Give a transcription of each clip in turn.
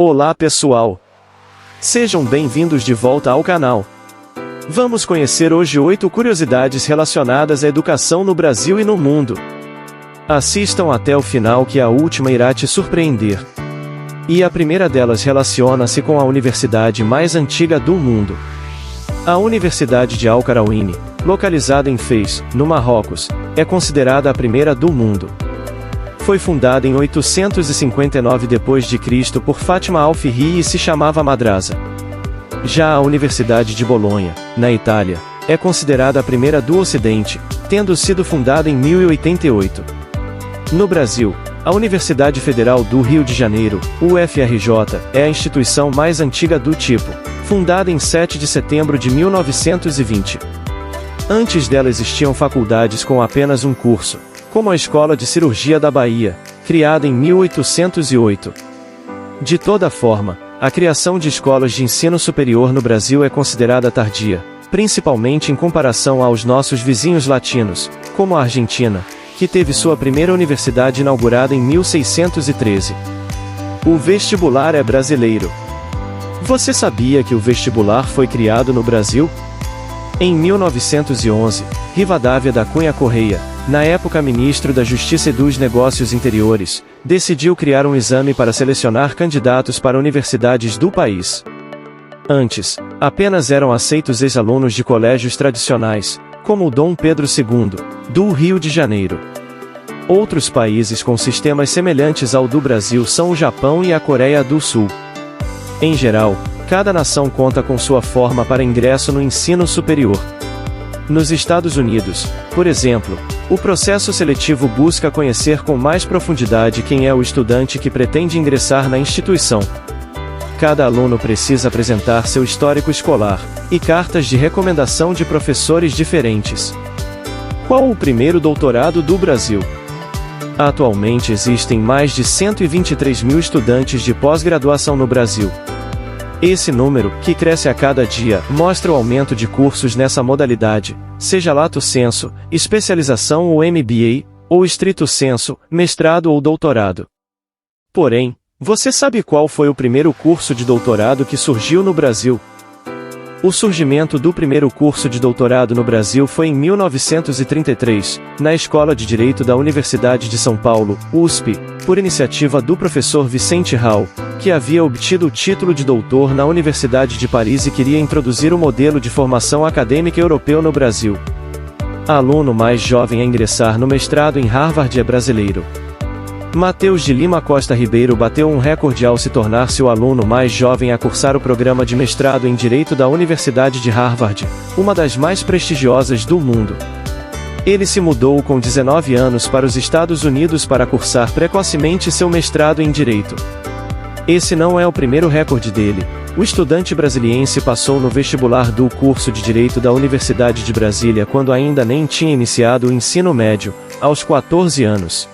Olá pessoal! Sejam bem-vindos de volta ao canal. Vamos conhecer hoje 8 curiosidades relacionadas à educação no Brasil e no mundo. Assistam até o final que a última irá te surpreender. E a primeira delas relaciona-se com a universidade mais antiga do mundo. A Universidade de Al-Qarawiyyin, localizada em Fez, no Marrocos, é considerada a primeira do mundo. Foi fundada em 859 d.C. por Fátima al-Fihri e se chamava Madrasa. Já a Universidade de Bolonha, na Itália, é considerada a primeira do Ocidente, tendo sido fundada em 1088. No Brasil, a Universidade Federal do Rio de Janeiro, UFRJ, é a instituição mais antiga do tipo, fundada em 7 de setembro de 1920. Antes dela existiam faculdades com apenas um curso, como a Escola de Cirurgia da Bahia, criada em 1808. De toda forma, a criação de escolas de ensino superior no Brasil é considerada tardia, principalmente em comparação aos nossos vizinhos latinos, como a Argentina, que teve sua primeira universidade inaugurada em 1613. O vestibular é brasileiro. Você sabia que o vestibular foi criado no Brasil? Em 1911, Rivadavia da Cunha Correia, na época ministro da Justiça e dos Negócios Interiores, decidiu criar um exame para selecionar candidatos para universidades do país. Antes, apenas eram aceitos ex-alunos de colégios tradicionais, como o Dom Pedro II, do Rio de Janeiro. Outros países com sistemas semelhantes ao do Brasil são o Japão e a Coreia do Sul. Em geral, cada nação conta com sua forma para ingresso no ensino superior. Nos Estados Unidos, por exemplo, o processo seletivo busca conhecer com mais profundidade quem é o estudante que pretende ingressar na instituição. Cada aluno precisa apresentar seu histórico escolar e cartas de recomendação de professores diferentes. Qual o primeiro doutorado do Brasil? Atualmente existem mais de 123 mil estudantes de pós-graduação no Brasil. Esse número, que cresce a cada dia, mostra o aumento de cursos nessa modalidade, seja lato sensu, especialização ou MBA, ou estrito sensu, mestrado ou doutorado. Porém, você sabe qual foi o primeiro curso de doutorado que surgiu no Brasil? O surgimento do primeiro curso de doutorado no Brasil foi em 1933, na Escola de Direito da Universidade de São Paulo, USP, por iniciativa do professor Vicente Hall, que havia obtido o título de doutor na Universidade de Paris e queria introduzir o modelo de formação acadêmica europeu no Brasil. Aluno mais jovem a ingressar no mestrado em Harvard é brasileiro. Mateus de Lima Costa Ribeiro bateu um recorde ao se tornar-se o aluno mais jovem a cursar o programa de mestrado em Direito da Universidade de Harvard, uma das mais prestigiosas do mundo. Ele se mudou com 19 anos para os Estados Unidos para cursar precocemente seu mestrado em Direito. Esse não é o primeiro recorde dele. O estudante brasiliense passou no vestibular do curso de Direito da Universidade de Brasília quando ainda nem tinha iniciado o ensino médio, aos 14 anos.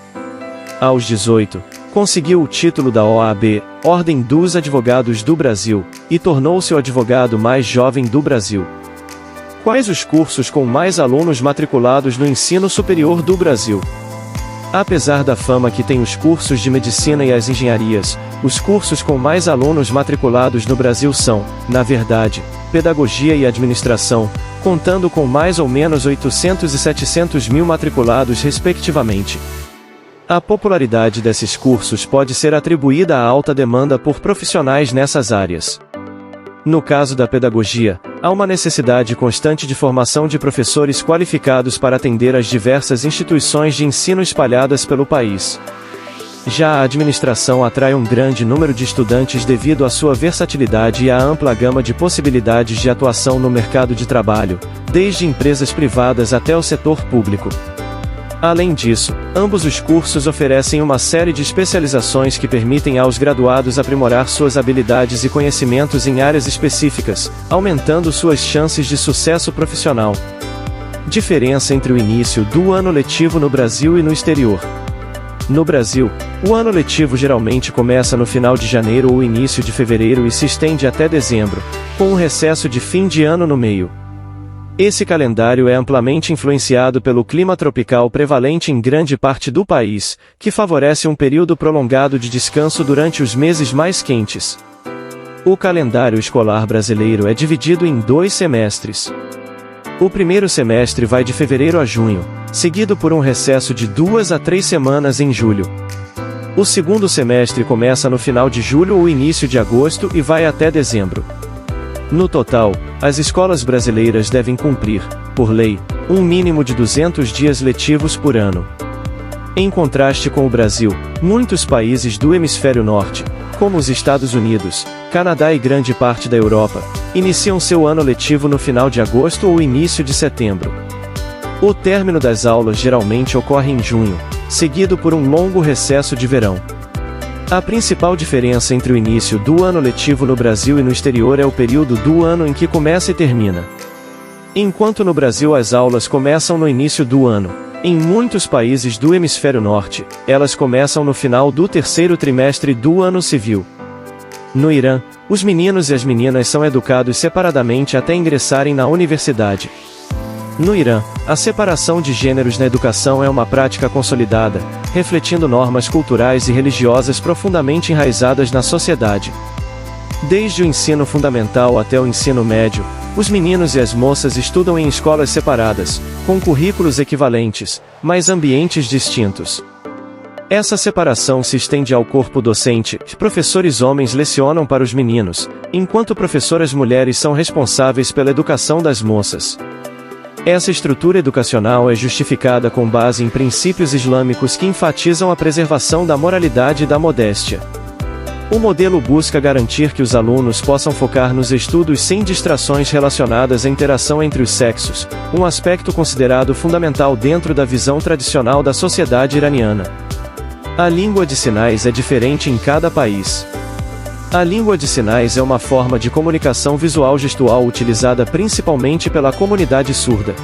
Aos 18, conseguiu o título da OAB, Ordem dos Advogados do Brasil, e tornou-se o advogado mais jovem do Brasil. Quais os cursos com mais alunos matriculados no ensino superior do Brasil? Apesar da fama que tem os cursos de medicina e as engenharias, os cursos com mais alunos matriculados no Brasil são, na verdade, pedagogia e administração, contando com mais ou menos 800 e 700 mil matriculados respectivamente. A popularidade desses cursos pode ser atribuída à alta demanda por profissionais nessas áreas. No caso da pedagogia, há uma necessidade constante de formação de professores qualificados para atender às diversas instituições de ensino espalhadas pelo país. Já a administração atrai um grande número de estudantes devido à sua versatilidade e à ampla gama de possibilidades de atuação no mercado de trabalho, desde empresas privadas até o setor público. Além disso, ambos os cursos oferecem uma série de especializações que permitem aos graduados aprimorar suas habilidades e conhecimentos em áreas específicas, aumentando suas chances de sucesso profissional. Diferença entre o início do ano letivo no Brasil e no exterior. No Brasil, o ano letivo geralmente começa no final de janeiro ou início de fevereiro e se estende até dezembro, com um recesso de fim de ano no meio. Esse calendário é amplamente influenciado pelo clima tropical prevalente em grande parte do país, que favorece um período prolongado de descanso durante os meses mais quentes. O calendário escolar brasileiro é dividido em 2 semestres. O primeiro semestre vai de fevereiro a junho, seguido por um recesso de 2 a 3 semanas em julho. O segundo semestre começa no final de julho ou início de agosto e vai até dezembro. No total, as escolas brasileiras devem cumprir, por lei, um mínimo de 200 dias letivos por ano. Em contraste com o Brasil, muitos países do hemisfério norte, como os Estados Unidos, Canadá e grande parte da Europa, iniciam seu ano letivo no final de agosto ou início de setembro. O término das aulas geralmente ocorre em junho, seguido por um longo recesso de verão. A principal diferença entre o início do ano letivo no Brasil e no exterior é o período do ano em que começa e termina. Enquanto no Brasil as aulas começam no início do ano, em muitos países do hemisfério norte, elas começam no final do terceiro trimestre do ano civil. No Irã, os meninos e as meninas são educados separadamente até ingressarem na universidade. No Irã, a separação de gêneros na educação é uma prática consolidada, refletindo normas culturais e religiosas profundamente enraizadas na sociedade. Desde o ensino fundamental até o ensino médio, os meninos e as moças estudam em escolas separadas, com currículos equivalentes, mas ambientes distintos. Essa separação se estende ao corpo docente. Professores homens lecionam para os meninos, enquanto professoras mulheres são responsáveis pela educação das moças. Essa estrutura educacional é justificada com base em princípios islâmicos que enfatizam a preservação da moralidade e da modéstia. O modelo busca garantir que os alunos possam focar nos estudos sem distrações relacionadas à interação entre os sexos, um aspecto considerado fundamental dentro da visão tradicional da sociedade iraniana. A língua de sinais é diferente em cada país. A língua de sinais é uma forma de comunicação visual gestual utilizada principalmente pela comunidade surda.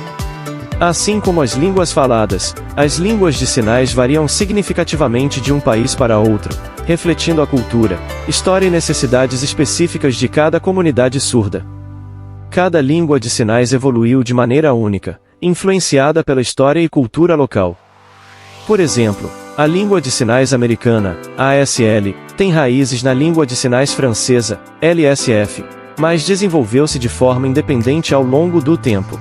Assim como as línguas faladas, as línguas de sinais variam significativamente de um país para outro, refletindo a cultura, história e necessidades específicas de cada comunidade surda. Cada língua de sinais evoluiu de maneira única, influenciada pela história e cultura local. Por exemplo, a língua de sinais americana, ASL, tem raízes na língua de sinais francesa, LSF, mas desenvolveu-se de forma independente ao longo do tempo.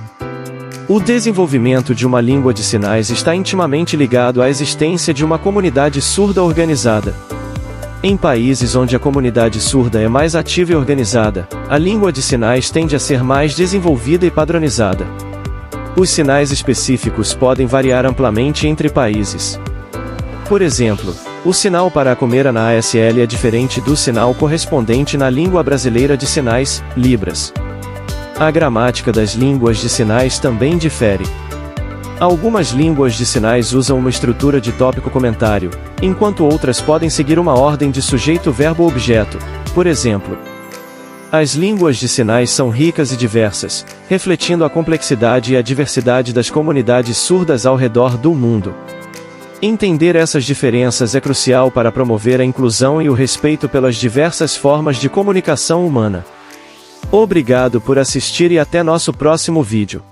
O desenvolvimento de uma língua de sinais está intimamente ligado à existência de uma comunidade surda organizada. Em países onde a comunidade surda é mais ativa e organizada, a língua de sinais tende a ser mais desenvolvida e padronizada. Os sinais específicos podem variar amplamente entre países. Por exemplo, o sinal para a comer na ASL é diferente do sinal correspondente na língua brasileira de sinais, Libras. A gramática das línguas de sinais também difere. Algumas línguas de sinais usam uma estrutura de tópico-comentário, enquanto outras podem seguir uma ordem de sujeito-verbo-objeto, por exemplo. As línguas de sinais são ricas e diversas, refletindo a complexidade e a diversidade das comunidades surdas ao redor do mundo. Entender essas diferenças é crucial para promover a inclusão e o respeito pelas diversas formas de comunicação humana. Obrigado por assistir e até nosso próximo vídeo.